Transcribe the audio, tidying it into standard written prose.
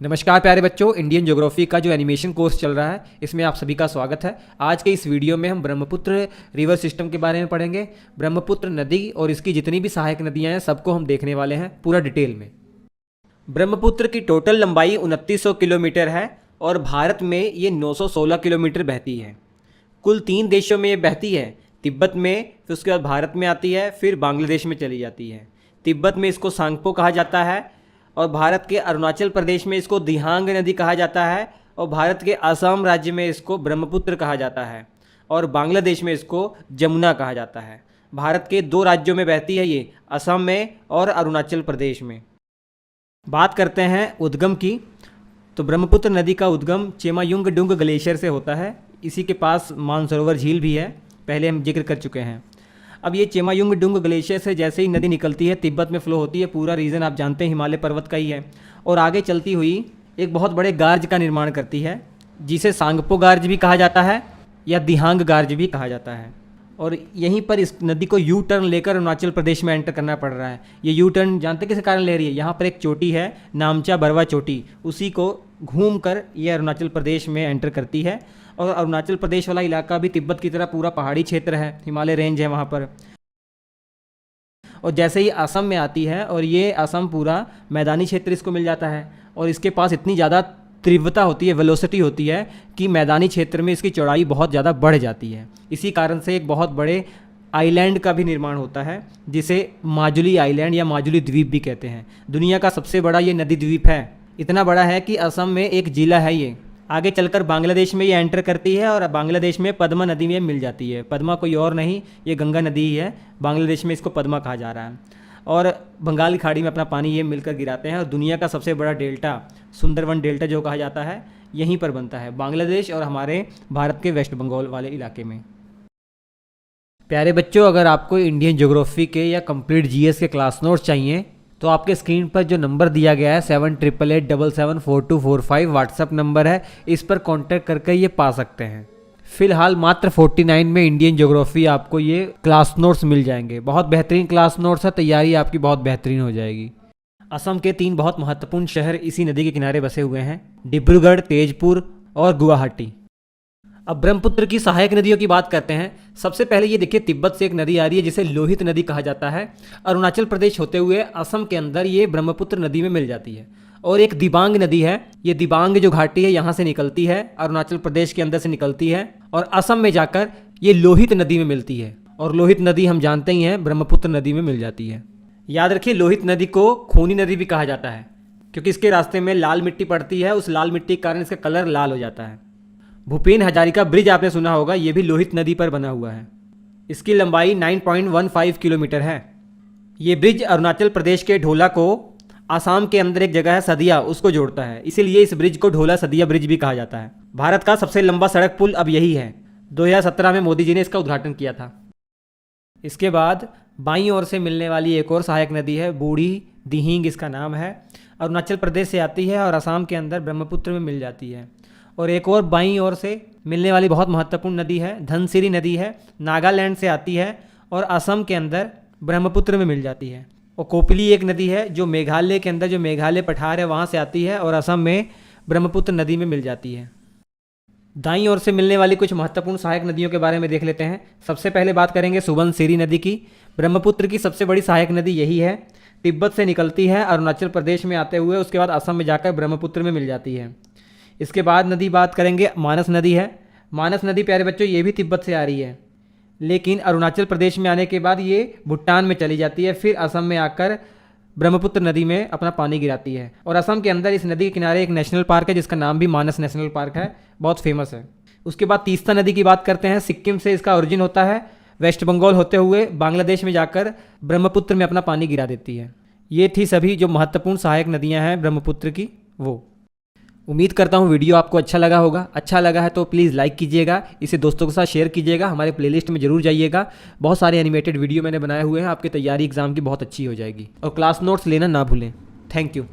नमस्कार प्यारे बच्चों, इंडियन ज्योग्राफी का जो एनिमेशन कोर्स चल रहा है इसमें आप सभी का स्वागत है। आज के इस वीडियो में हम ब्रह्मपुत्र रिवर सिस्टम के बारे में पढ़ेंगे। ब्रह्मपुत्र नदी और इसकी जितनी भी सहायक नदियां हैं सबको हम देखने वाले हैं पूरा डिटेल में। ब्रह्मपुत्र की टोटल लंबाई 2900 किलोमीटर है और भारत में ये 916 किलोमीटर बहती है। कुल 3 देशों में ये बहती है, तिब्बत में, फिर उसके बाद भारत में आती है, फिर बांग्लादेश में चली जाती है। तिब्बत में इसको सांगपो कहा जाता है और भारत के अरुणाचल प्रदेश में इसको दिहांग नदी कहा जाता है और भारत के असम राज्य में इसको ब्रह्मपुत्र कहा जाता है और बांग्लादेश में इसको जमुना कहा जाता है। भारत के 2 राज्यों में बहती है ये, असम में और अरुणाचल प्रदेश में। बात करते हैं उद्गम की, तो ब्रह्मपुत्र नदी का उद्गम चेमायुंगडुंग ग्लेशियर से होता है। इसी के पास मानसरोवर झील भी है, पहले हम जिक्र कर चुके हैं। अब ये चेमायुंगडुंग ग्लेशियर से जैसे ही नदी निकलती है तिब्बत में फ्लो होती है। पूरा रीजन आप जानते हैं हिमालय पर्वत का ही है और आगे चलती हुई एक बहुत बड़े गार्ज का निर्माण करती है जिसे सांगपो गार्ज भी कहा जाता है या दिहांग गार्ज भी कहा जाता है। और यहीं पर इस नदी को यू टर्न लेकर अरुणाचल प्रदेश में एंटर करना पड़ रहा है। ये यू टर्न जानते किस कारण ले रही है? यहाँ पर एक चोटी है नामचा बरवा चोटी, उसी को घूम कर ये अरुणाचल प्रदेश में एंटर करती है। और अरुणाचल प्रदेश वाला इलाका भी तिब्बत की तरह पूरा पहाड़ी क्षेत्र है, हिमालय रेंज है वहाँ पर। और जैसे ही असम में आती है और ये असम पूरा मैदानी क्षेत्र इसको मिल जाता है और इसके पास इतनी ज़्यादा तीव्रता होती है, वेलोसिटी होती है कि मैदानी क्षेत्र में इसकी चौड़ाई बहुत ज़्यादा बढ़ जाती है। इसी कारण से एक बहुत बड़े आइलैंड का भी निर्माण होता है जिसे माजुली आइलैंड या माजुली द्वीप भी कहते हैं। दुनिया का सबसे बड़ा ये नदी द्वीप है, इतना बड़ा है कि असम में एक जिला है ये। आगे चलकर बांग्लादेश में ये एंटर करती है और बांग्लादेश में पद्मा नदी में मिल जाती है। पद्मा कोई और नहीं, ये गंगा नदी ही है, बांग्लादेश में इसको पद्मा कहा जा रहा है। और बंगाल की खाड़ी में अपना पानी ये मिलकर गिराते हैं और दुनिया का सबसे बड़ा डेल्टा, सुंदरवन डेल्टा जो कहा जाता है, यहीं पर बनता है, बांग्लादेश और हमारे भारत के वेस्ट बंगाल वाले इलाके में। प्यारे बच्चों, अगर आपको इंडियन ज्योग्राफी के या कंप्लीट जीएस के क्लास नोट्स चाहिए तो आपके स्क्रीन पर जो नंबर दिया गया है 7888774245 व्हाट्सअप नंबर है, इस पर कांटेक्ट करके ये पा सकते हैं। फिलहाल मात्र 49 में इंडियन ज्योग्राफी आपको ये क्लास नोट्स मिल जाएंगे। बहुत बेहतरीन क्लास नोट्स है, तैयारी आपकी बहुत बेहतरीन हो जाएगी। असम के 3 बहुत महत्वपूर्ण शहर इसी नदी के किनारे बसे हुए हैं, डिब्रूगढ़, तेजपुर और गुवाहाटी। अब ब्रह्मपुत्र की सहायक नदियों की बात करते हैं। सबसे पहले ये देखिए, तिब्बत से एक नदी आ रही है जिसे लोहित नदी कहा जाता है। अरुणाचल प्रदेश होते हुए असम के अंदर ये ब्रह्मपुत्र नदी में मिल जाती है। और एक दिबांग नदी है, ये दिबांग जो घाटी है यहाँ से निकलती है, अरुणाचल प्रदेश के अंदर से निकलती है और असम में जाकर ये लोहित नदी में मिलती है। और लोहित नदी हम जानते ही हैं ब्रह्मपुत्र नदी में मिल जाती है। याद रखिए, लोहित नदी को खूनी नदी भी कहा जाता है क्योंकि इसके रास्ते में लाल मिट्टी पड़ती है, उस लाल मिट्टी के कारण इसका कलर लाल हो जाता है। भूपेन हजारिका ब्रिज आपने सुना होगा, ये भी लोहित नदी पर बना हुआ है। इसकी लंबाई 9.15 किलोमीटर है। ये ब्रिज अरुणाचल प्रदेश के ढोला को आसाम के अंदर एक जगह है सदिया, उसको जोड़ता है, इसीलिए इस ब्रिज को ढोला सदिया ब्रिज भी कहा जाता है। भारत का सबसे लंबा सड़क पुल अब यही है। 2017 में मोदी जी ने इसका उद्घाटन किया था। इसके बाद बाईं ओर से मिलने वाली एक और सहायक नदी है, बूढ़ी दिहिंग इसका नाम है। अरुणाचल प्रदेश से आती है और असम के अंदर ब्रह्मपुत्र में मिल जाती है। और एक और बाईं ओर से मिलने वाली बहुत महत्वपूर्ण नदी है, धनसिरी नदी है, नागालैंड से आती है और असम के अंदर ब्रह्मपुत्र में मिल जाती है। और कोपिली एक नदी है जो मेघालय के अंदर, जो मेघालय पठार है वहाँ से आती है और असम में ब्रह्मपुत्र नदी में मिल जाती है। दाईं ओर से मिलने वाली कुछ महत्वपूर्ण सहायक नदियों के बारे में देख लेते हैं। सबसे पहले बात करेंगे सुबनसिरी नदी की। ब्रह्मपुत्र की सबसे बड़ी सहायक नदी यही है, तिब्बत से निकलती है, अरुणाचल प्रदेश में आते हुए उसके बाद असम में जाकर ब्रह्मपुत्र में मिल जाती है। इसके बाद नदी बात करेंगे, मानस नदी है। मानस नदी प्यारे बच्चों ये भी तिब्बत से आ रही है, लेकिन अरुणाचल प्रदेश में आने के बाद ये भूटान में चली जाती है, फिर असम में आकर ब्रह्मपुत्र नदी में अपना पानी गिराती है। और असम के अंदर इस नदी के किनारे एक नेशनल पार्क है जिसका नाम भी मानस नेशनल पार्क है, बहुत फेमस है। उसके बाद तीस्ता नदी की बात करते हैं। सिक्किम से इसका ओरिजिन होता है, वेस्ट बंगाल होते हुए बांग्लादेश में जाकर ब्रह्मपुत्र में अपना पानी गिरा देती है। ये थी सभी जो महत्वपूर्ण सहायक नदियाँ हैं ब्रह्मपुत्र की वो। उम्मीद करता हूँ वीडियो आपको अच्छा लगा होगा। अच्छा लगा है तो प्लीज़ लाइक कीजिएगा, इसे दोस्तों के साथ शेयर कीजिएगा, हमारे प्लेलिस्ट में जरूर जाइएगा। बहुत सारे एनिमेटेड वीडियो मैंने बनाए हुए हैं, आपकी तैयारी एग्जाम की बहुत अच्छी हो जाएगी। और क्लास नोट्स लेना ना भूलें। Thank you.